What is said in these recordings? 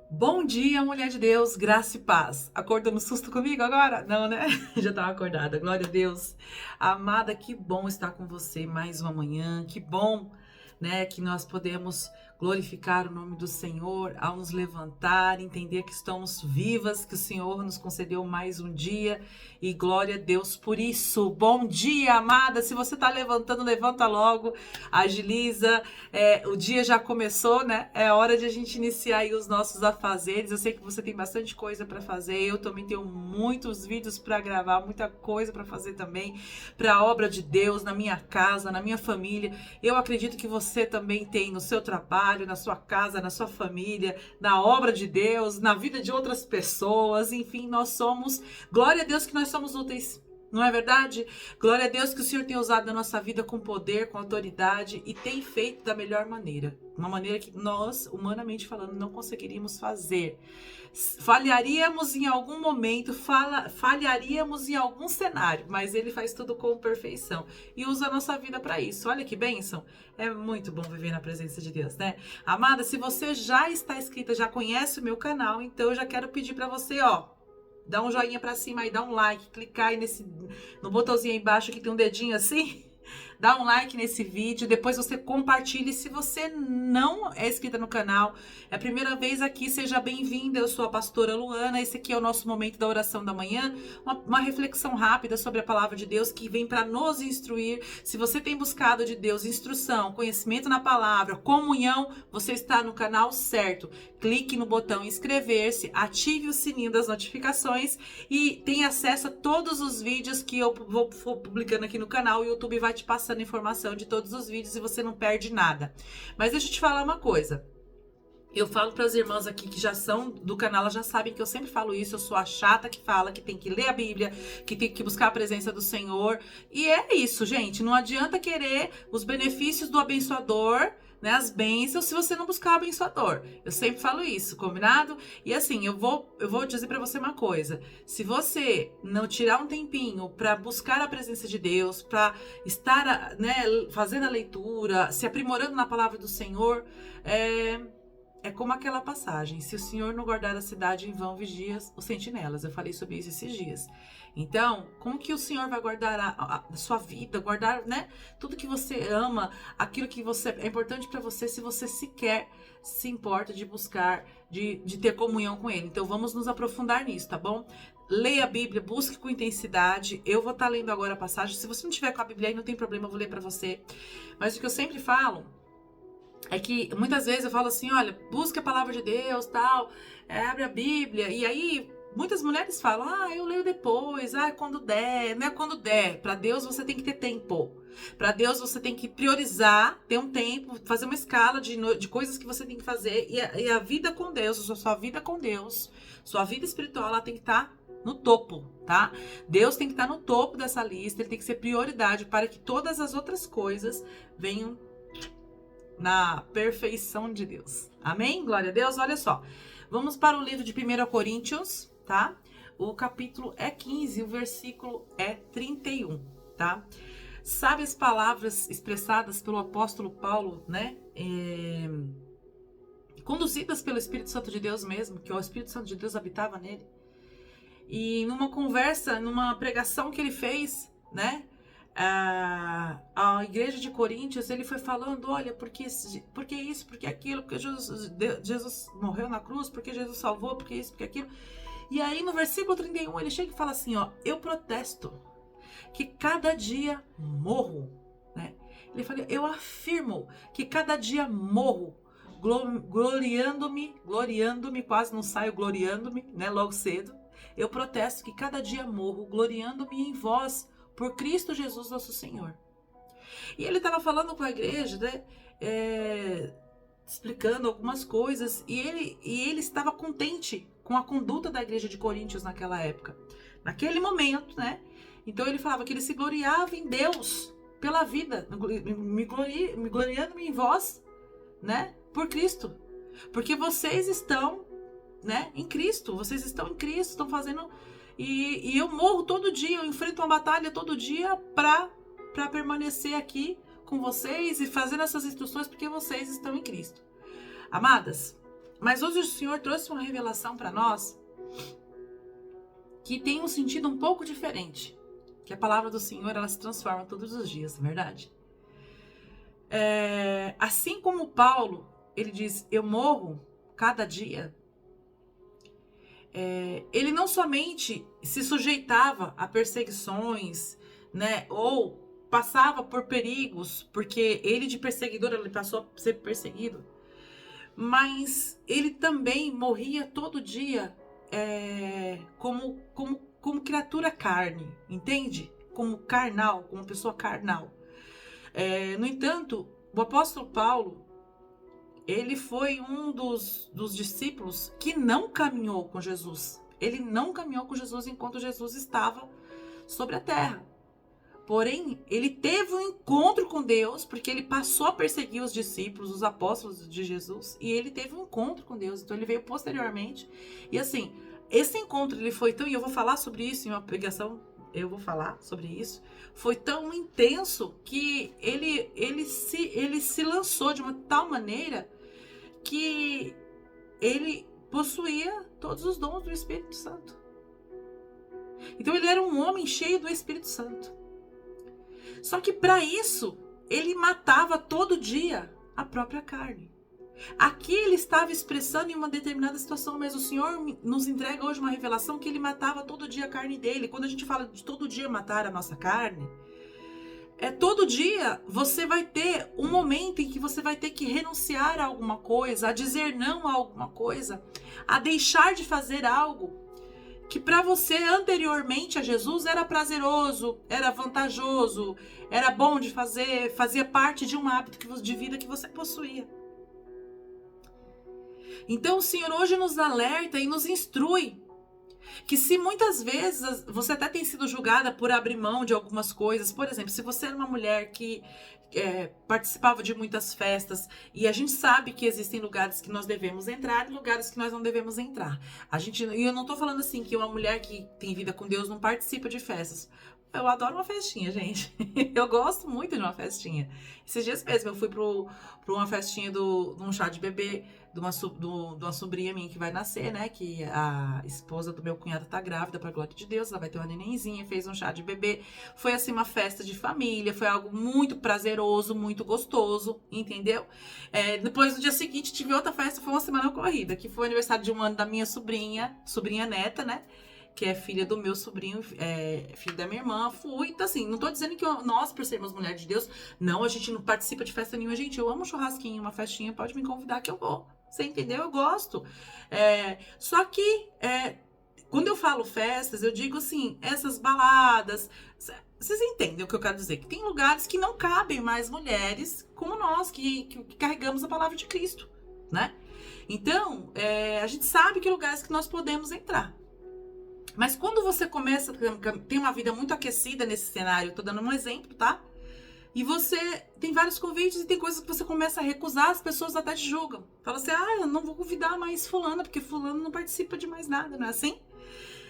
Bom dia, mulher de Deus, graça e paz. Acordou no susto comigo agora? Não, né? Já estava acordada. Glória a Deus. Amada, que bom estar com você mais uma manhã. Que bom, né, que nós podemos glorificar o nome do Senhor ao nos levantar, entender que estamos vivas, que o Senhor nos concedeu mais um dia e glória a Deus por isso. Bom dia, amada. Se você está levantando, levanta logo, agiliza. O dia já começou, né? É hora de a gente iniciar aí os nossos afazeres. Eu sei que você tem bastante coisa para fazer. Eu também tenho muitos vídeos para gravar, muita coisa para fazer também para a obra de Deus na minha casa, na minha família. Eu acredito que você também tem no seu trabalho, na sua casa, na sua família, na obra de Deus, na vida de outras pessoas. Enfim, nós somos, glória a Deus que nós somos úteis. Não é verdade? Glória a Deus que o Senhor tem usado a nossa vida com poder, com autoridade e tem feito da melhor maneira. Uma maneira que nós, humanamente falando, não conseguiríamos fazer. Falharíamos em algum momento, falharíamos em algum cenário, mas Ele faz tudo com perfeição e usa a nossa vida para isso. Olha que bênção! É muito bom viver na presença de Deus, né? Amada, se você já está inscrita, já conhece o meu canal, então eu já quero pedir para você, ó, dá um joinha pra cima aí, dá um like, clicar aí no botãozinho aí embaixo que tem um dedinho assim. Dá um like nesse vídeo, depois você compartilhe. Se você não é inscrita no canal, é a primeira vez aqui, seja bem-vinda. Eu sou a pastora Luana. Esse aqui é o nosso momento da oração da manhã, uma reflexão rápida sobre a palavra de Deus que vem para nos instruir. Se você tem buscado de Deus instrução, conhecimento na palavra, comunhão, você está no canal certo. Clique no botão inscrever-se, ative o sininho das notificações e tenha acesso a todos os vídeos que eu vou publicando aqui no canal. O YouTube vai te passando informação de todos os vídeos e você não perde nada. Mas deixa eu te falar uma coisa. Eu falo para as irmãs aqui que já são do canal, elas já sabem que eu sempre falo isso. Eu sou a chata que fala que tem que ler a Bíblia, que tem que buscar a presença do Senhor. E é isso, gente. Não adianta querer os benefícios do abençoador, né, as bênçãos, se você não buscar o abençoador. Eu sempre falo isso, combinado? E assim, eu vou dizer para você uma coisa. Se você não tirar um tempinho para buscar a presença de Deus, para estar, né, fazendo a leitura, se aprimorando na palavra do Senhor, é como aquela passagem: se o Senhor não guardar a cidade, em vão vigia os sentinelas. Eu falei sobre isso esses dias. Então, como que o Senhor vai guardar a sua vida, guardar, né, tudo que você ama, aquilo que é importante para você, se você sequer se importa de buscar, de ter comunhão com Ele? Então, vamos nos aprofundar nisso, tá bom? Leia a Bíblia, busque com intensidade. Eu vou estar lendo agora a passagem. Se você não tiver com a Bíblia aí, não tem problema, eu vou ler para você. Mas o que eu sempre falo é que muitas vezes eu falo assim, olha, busca a palavra de Deus, tal, abre a Bíblia, e aí muitas mulheres falam, eu leio depois, quando der. Não é quando der. Para Deus você tem que ter tempo. Para Deus você tem que priorizar, ter um tempo, fazer uma escala de coisas que você tem que fazer, e a vida com Deus, a sua vida com Deus, sua vida espiritual, ela tem que estar no topo, tá? Deus tem que estar no topo dessa lista, ele tem que ser prioridade para que todas as outras coisas venham na perfeição de Deus. Amém? Glória a Deus. Olha só. Vamos para o livro de 1 Coríntios, tá? O capítulo é 15, o versículo é 31, tá? Sabe as palavras expressadas pelo apóstolo Paulo, né? Conduzidas pelo Espírito Santo de Deus mesmo, que o Espírito Santo de Deus habitava nele. E numa conversa, numa pregação que ele fez, né? A igreja de Coríntios, ele foi falando, olha, porque isso, porque aquilo, porque Jesus morreu na cruz, porque Jesus salvou, porque isso, porque aquilo. E aí no versículo 31 ele chega e fala assim, ó, eu protesto que cada dia morro, né? Ele fala, eu afirmo que cada dia morro, gloriando-me, quase não saio gloriando-me, né, logo cedo. Eu protesto que cada dia morro, gloriando-me em vós, por Cristo Jesus nosso Senhor. E ele estava falando com a igreja, né, explicando algumas coisas, e ele estava contente com a conduta da igreja de Coríntios naquela época, naquele momento, né? Então ele falava que ele se gloriava em Deus pela vida, me gloriando-me em vós, né, por Cristo, porque vocês estão, né, em Cristo, vocês estão em Cristo, estão fazendo. E eu morro todo dia, eu enfrento uma batalha todo dia para permanecer aqui com vocês e fazendo essas instruções porque vocês estão em Cristo. Amadas, Mas hoje o Senhor trouxe uma revelação para nós que tem um sentido um pouco diferente. Que a palavra do Senhor, ela se transforma todos os dias, não é verdade? Assim como Paulo, ele diz, eu morro cada dia. Ele não somente se sujeitava a perseguições, né, ou passava por perigos, porque ele de perseguidor, ele passou a ser perseguido, mas ele também morria todo dia como criatura carne, entende? Como carnal, como pessoa carnal. No entanto, o apóstolo Paulo, ele foi um dos discípulos que não caminhou com Jesus. Ele não caminhou com Jesus enquanto Jesus estava sobre a terra. Porém, ele teve um encontro com Deus, porque ele passou a perseguir os discípulos, os apóstolos de Jesus, e ele teve um encontro com Deus. Então, ele veio posteriormente. E assim, esse encontro, ele foi tão... E eu vou falar sobre isso em uma pregação, eu vou falar sobre isso. Foi tão intenso que ele se lançou de uma tal maneira que ele possuía todos os dons do Espírito Santo. Então ele era um homem cheio do Espírito Santo. Só que para isso, ele matava todo dia a própria carne. Aqui ele estava expressando em uma determinada situação, mas o Senhor nos entrega hoje uma revelação que ele matava todo dia a carne dele. Quando a gente fala de todo dia matar a nossa carne, todo dia você vai ter um momento em que você vai ter que renunciar a alguma coisa, a dizer não a alguma coisa, a deixar de fazer algo que para você anteriormente a Jesus era prazeroso, era vantajoso, era bom de fazer, fazia parte de um hábito de vida que você possuía. Então o Senhor hoje nos alerta e nos instrui que se muitas vezes você até tem sido julgada por abrir mão de algumas coisas, por exemplo, se você era uma mulher que participava de muitas festas, e a gente sabe que existem lugares que nós devemos entrar e lugares que nós não devemos entrar. E eu não tô falando assim que uma mulher que tem vida com Deus não participa de festas. Eu adoro uma festinha, gente. Eu gosto muito de uma festinha. Esses dias mesmo eu fui pra uma festinha de um chá de bebê de uma sobrinha minha que vai nascer, né? Que a esposa do meu cunhado tá grávida, pra glória de Deus. Ela vai ter uma nenenzinha, fez um chá de bebê. Foi assim uma festa de família, foi algo muito prazeroso, muito gostoso, entendeu? Depois no dia seguinte tive outra festa, foi uma semana corrida, que foi o aniversário de um ano da minha sobrinha neta, né? Que é filha do meu sobrinho, filho da minha irmã, fui. Então, assim, não tô dizendo que nós, por sermos mulheres de Deus, não, a gente não participa de festa nenhuma. Gente, eu amo um churrasquinho, uma festinha, pode me convidar que eu vou. Você entendeu? Eu gosto. Só que, quando eu falo festas, eu digo assim, essas baladas... Vocês entendem o que eu quero dizer? Que tem lugares que não cabem mais mulheres como nós, que carregamos a palavra de Cristo, né? Então, a gente sabe que lugares que nós podemos entrar. Mas quando você começa a ter uma vida muito aquecida nesse cenário, tô dando um exemplo, tá? E você tem vários convites e tem coisas que você começa a recusar, as pessoas até te julgam. Fala assim, eu não vou convidar mais fulana, porque fulano não participa de mais nada, não é assim?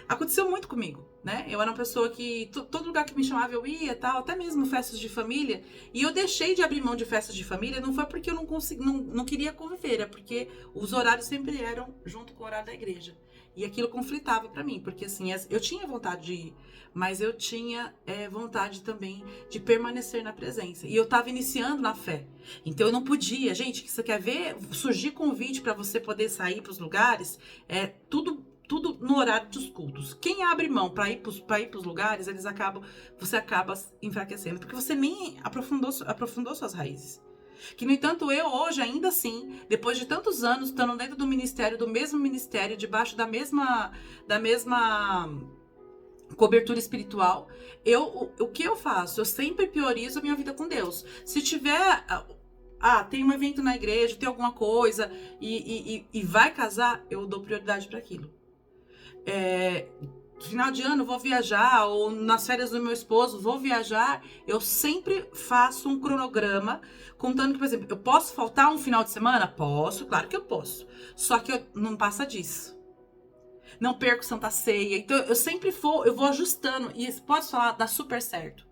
Aconteceu muito comigo, né? Eu era uma pessoa que, todo lugar que me chamava eu ia, tal, até mesmo festas de família. E eu deixei de abrir mão de festas de família, não foi porque eu não queria conviver, é porque os horários sempre eram junto com o horário da igreja. E aquilo conflitava pra mim, porque assim, eu tinha vontade de ir, mas eu tinha vontade também de permanecer na presença. E eu tava iniciando na fé. Então eu não podia. Gente, você quer ver surgir convite pra você poder sair pros lugares? Tudo no horário dos cultos. Quem abre mão para ir pros lugares, você acaba enfraquecendo, porque você nem aprofundou suas raízes. Que, no entanto, eu hoje, ainda assim, depois de tantos anos, estando dentro do mesmo ministério, debaixo da mesma cobertura espiritual, o que eu faço? Eu sempre priorizo a minha vida com Deus. Se tiver... tem um evento na igreja, tem alguma coisa, e vai casar, eu dou prioridade para aquilo. Final de ano vou viajar, ou nas férias do meu esposo vou viajar, eu sempre faço um cronograma, contando que, por exemplo, eu posso faltar um final de semana? Posso, claro que eu posso. Só que não passa disso. Não perco Santa Ceia. Então eu sempre eu vou ajustando. E pode falar, dá super certo.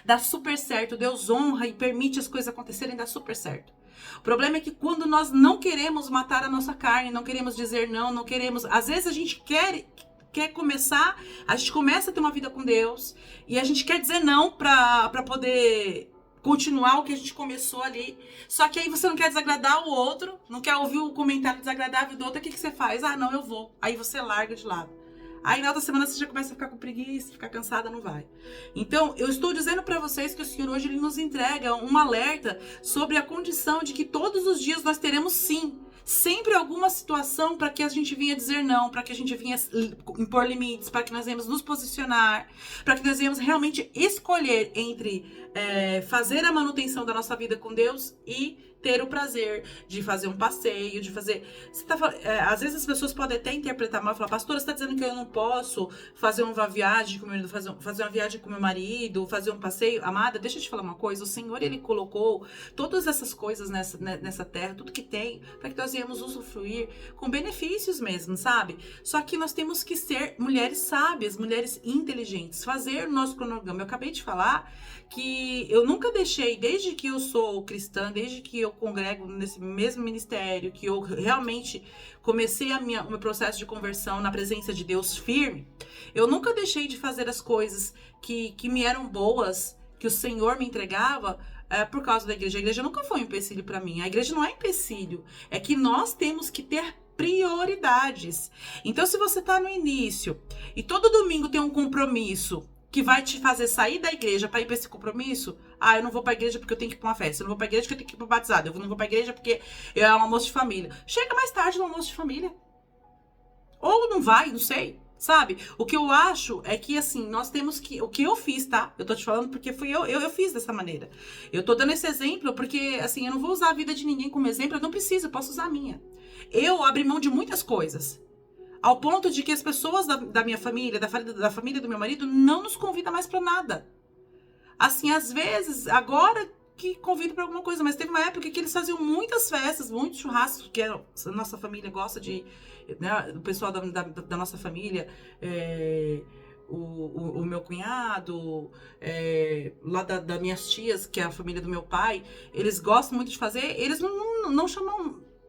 Dá super certo. Deus honra e permite as coisas acontecerem, dá super certo. O problema é que quando nós não queremos matar a nossa carne, não queremos dizer não, não queremos... Às vezes a gente quer começar, a gente começa a ter uma vida com Deus e a gente quer dizer não para poder continuar o que a gente começou ali. Só que aí você não quer desagradar o outro, não quer ouvir o comentário desagradável do outro, o que você faz? Ah, não, eu vou. Aí você larga de lado. Aí na outra semana você já começa a ficar com preguiça, ficar cansada, não vai. Então, eu estou dizendo para vocês que o Senhor hoje ele nos entrega um alerta sobre a condição de que todos os dias nós teremos sim, sempre alguma situação para que a gente venha dizer não, para que a gente venha impor limites, para que nós venhamos nos posicionar, para que nós venhamos realmente escolher entre fazer a manutenção da nossa vida com Deus e ter o prazer de fazer um passeio, de fazer... às vezes as pessoas podem até interpretar mal, falar, pastora, você está dizendo que eu não posso fazer uma viagem com meu marido, fazer uma viagem com meu marido, fazer um passeio? Amada, deixa eu te falar uma coisa, o Senhor, ele colocou todas essas coisas nessa terra, tudo que tem, para que nós venhamos usufruir com benefícios mesmo, sabe? Só que nós temos que ser mulheres sábias, mulheres inteligentes, fazer o nosso cronograma. Eu acabei de falar que eu nunca deixei, desde que eu sou cristã, desde que eu congrego nesse mesmo ministério, que eu realmente comecei o meu processo de conversão na presença de Deus firme, eu nunca deixei de fazer as coisas que me eram boas, que o Senhor me entregava, por causa da igreja. A igreja nunca foi um empecilho para mim. A igreja não é empecilho. É que nós temos que ter prioridades. Então, se você está no início e todo domingo tem um compromisso que vai te fazer sair da igreja para ir para esse compromisso, eu não vou para a igreja porque eu tenho que ir para uma festa, eu não vou para a igreja porque eu tenho que ir para batizado, eu não vou para a igreja porque é um almoço de família. Chega mais tarde no almoço de família. Ou não vai, não sei, sabe? O que eu acho é que, assim, nós temos que... O que eu fiz, tá? Eu tô te falando porque fui eu fiz dessa maneira. Eu tô dando esse exemplo porque, assim, eu não vou usar a vida de ninguém como exemplo, eu não preciso, eu posso usar a minha. Eu abri mão de muitas coisas. Ao ponto de que as pessoas da minha família, da família do meu marido, não nos convidam mais pra nada. Assim, às vezes, agora que convido pra alguma coisa, mas teve uma época que eles faziam muitas festas, muitos churrascos, que a nossa família gosta de... Né, o pessoal da nossa família, o meu cunhado, lá das minhas tias, que é a família do meu pai, eles gostam muito de fazer, eles não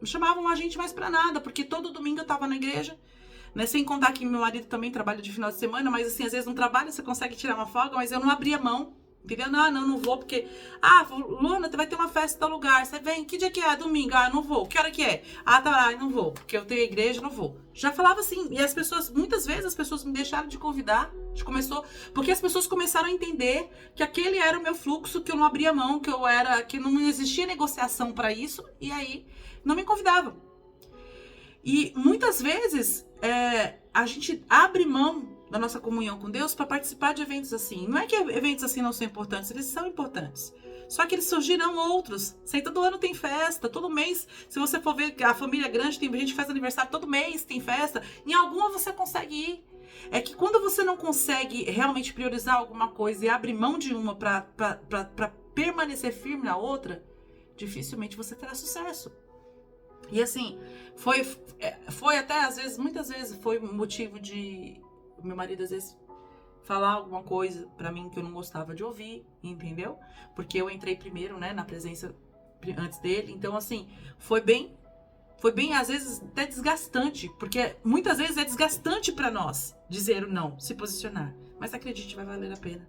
chamavam a gente mais pra nada, porque todo domingo eu tava na igreja. Né? Sem contar que meu marido também trabalha de final de semana, mas assim, às vezes não trabalha, você consegue tirar uma folga, mas eu não abria mão, entendeu? Não vou, porque... Luana, vai ter uma festa em tal lugar, você vem, que dia que é? Domingo, eu não vou, que hora que é? Tá, não vou, porque eu tenho igreja, não vou. Já falava assim, e as pessoas, muitas vezes as pessoas me deixaram de convidar, porque as pessoas começaram a entender que aquele era o meu fluxo, que eu não abria mão, que não existia negociação para isso, e aí não me convidavam. E muitas vezes a gente abre mão da nossa comunhão com Deus para participar de eventos assim. Não é que eventos assim não são importantes, eles são importantes. Só que eles surgirão outros. Todo ano tem festa, todo mês. Se você for ver a família grande, tem gente que faz aniversário, todo mês tem festa. Em alguma você consegue ir. É que quando você não consegue realmente priorizar alguma coisa e abrir mão de uma para permanecer firme na outra, dificilmente você terá sucesso. E assim, foi até, às vezes, muitas vezes, foi motivo de meu marido, às vezes, falar alguma coisa pra mim que eu não gostava de ouvir, entendeu? Porque eu entrei primeiro, né, na presença antes dele. Então, assim, foi bem, às vezes, até desgastante. Porque muitas vezes é desgastante pra nós dizer o não, se posicionar. Mas acredite, vai valer a pena,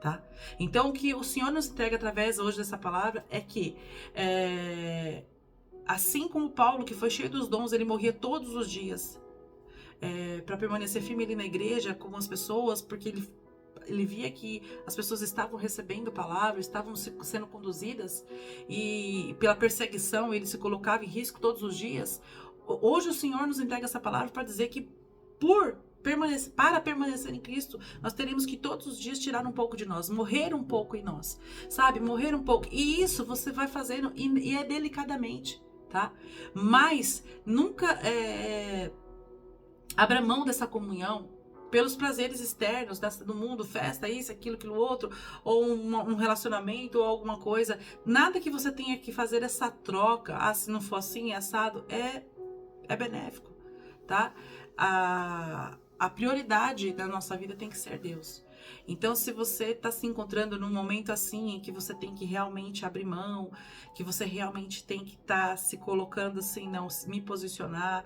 tá? Então, o que o Senhor nos entrega através hoje dessa palavra é que... assim como Paulo, que foi cheio dos dons, ele morria todos os dias para permanecer firme ali na igreja com as pessoas, porque ele via que as pessoas estavam recebendo a palavra, estavam sendo conduzidas, e pela perseguição ele se colocava em risco todos os dias. Hoje o Senhor nos entrega essa palavra para dizer que para permanecer em Cristo, nós teremos que todos os dias tirar um pouco de nós, morrer um pouco em nós, sabe? Morrer um pouco. E isso você vai fazendo, e é delicadamente, tá? Mas nunca abra mão dessa comunhão pelos prazeres externos do mundo, festa, isso, aquilo outro, ou um relacionamento, ou alguma coisa. Nada que você tenha que fazer essa troca, se não for assim, assado, é benéfico, tá? A prioridade da nossa vida tem que ser Deus. Então, se você está se encontrando num momento assim, em que você tem que realmente abrir mão, que você realmente tem que estar se colocando assim, não, me posicionar,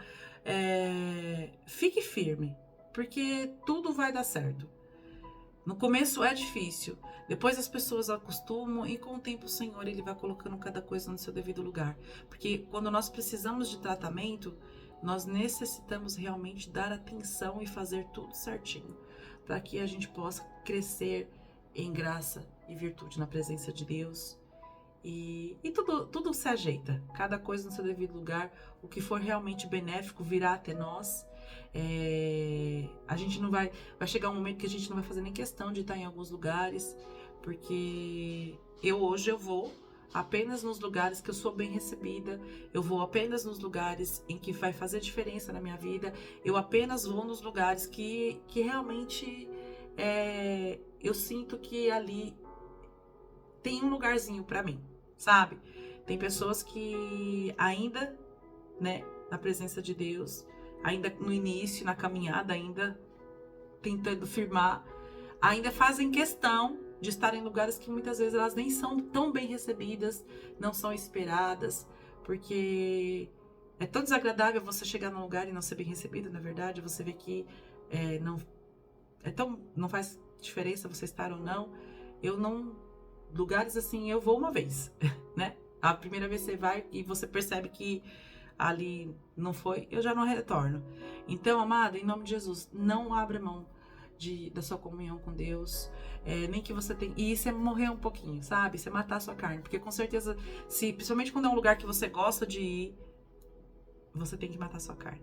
fique firme, porque tudo vai dar certo. No começo é difícil, depois as pessoas acostumam e com o tempo o Senhor ele vai colocando cada coisa no seu devido lugar. Porque quando nós precisamos de tratamento, nós necessitamos realmente dar atenção e fazer tudo certinho, para que a gente possa crescer em graça e virtude na presença de Deus. E tudo se ajeita, cada coisa no seu devido lugar. O que for realmente benéfico virá até nós. A gente não vai chegar um momento que a gente não vai fazer nem questão de estar em alguns lugares, porque hoje eu vou apenas nos lugares que eu sou bem recebida, eu vou apenas nos lugares em que vai fazer diferença na minha vida, eu apenas vou nos lugares que realmente eu sinto que ali tem um lugarzinho para mim, sabe? Tem pessoas que ainda, né, na presença de Deus, ainda no início, na caminhada, ainda tentando firmar, ainda fazem questão de estar em lugares que muitas vezes elas nem são tão bem recebidas, não são esperadas, porque é tão desagradável você chegar num lugar e não ser bem recebido, na verdade, você vê que não faz diferença você estar ou não. Lugares assim, eu vou uma vez, né? A primeira vez você vai e você percebe que ali não foi, eu já não retorno. Então, amada, em nome de Jesus, não abra mão da sua comunhão com Deus, nem que você tenha. E isso é morrer um pouquinho, sabe? Isso é matar a sua carne, porque com certeza, principalmente quando é um lugar que você gosta de ir, você tem que matar a sua carne.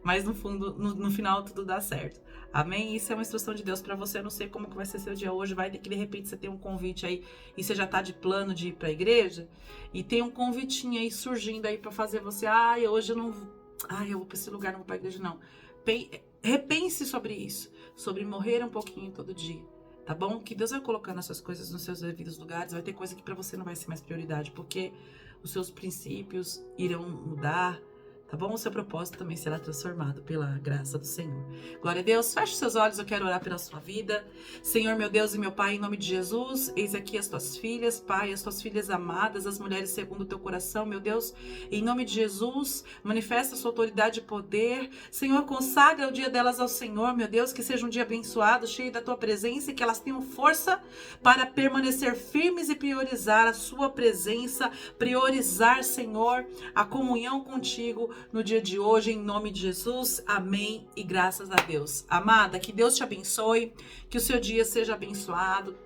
Mas no fundo, no final, tudo dá certo. Amém? Isso é uma instrução de Deus pra você. Eu não sei como que vai ser seu dia hoje. Vai que de repente você tem um convite aí e você já tá de plano de ir pra igreja e tem um convitinho aí surgindo aí pra fazer você. Hoje eu não. Eu vou pra esse lugar, não vou pra igreja, não. Repense sobre isso. Sobre morrer um pouquinho todo dia. Tá bom? Que Deus vai colocando as suas coisas nos seus devidos lugares. Vai ter coisa que pra você não vai ser mais prioridade. Porque os seus princípios irão mudar. Tá bom? O seu propósito também será transformado pela graça do Senhor. Glória a Deus. Feche seus olhos, eu quero orar pela sua vida. Senhor, meu Deus e meu Pai, em nome de Jesus, eis aqui as tuas filhas, Pai, as tuas filhas amadas, as mulheres segundo o teu coração, meu Deus. Em nome de Jesus, manifesta a sua autoridade e poder. Senhor, consagra o dia delas ao Senhor, meu Deus, que seja um dia abençoado, cheio da tua presença e que elas tenham força para permanecer firmes e priorizar a sua presença, priorizar, Senhor, a comunhão contigo, no dia de hoje, em nome de Jesus, amém e graças a Deus. Amada, que Deus te abençoe, que o seu dia seja abençoado,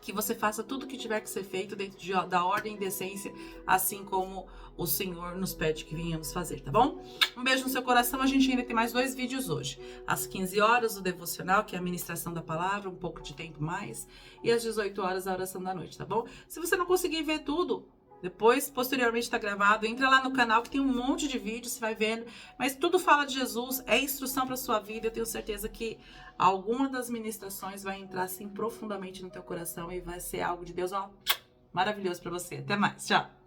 que você faça tudo o que tiver que ser feito dentro da ordem e decência, assim como o Senhor nos pede que venhamos fazer, tá bom? Um beijo no seu coração, a gente ainda tem mais 2 vídeos hoje. Às 15 horas, o devocional, que é a ministração da palavra, um pouco de tempo mais, e às 18 horas, a oração da noite, tá bom? Se você não conseguir ver tudo, depois, posteriormente está gravado, entra lá no canal que tem um monte de vídeos, você vai vendo, mas tudo fala de Jesus, é instrução para sua vida. Eu tenho certeza que alguma das ministrações vai entrar assim profundamente no teu coração e vai ser algo de Deus, maravilhoso para você. Até mais, tchau!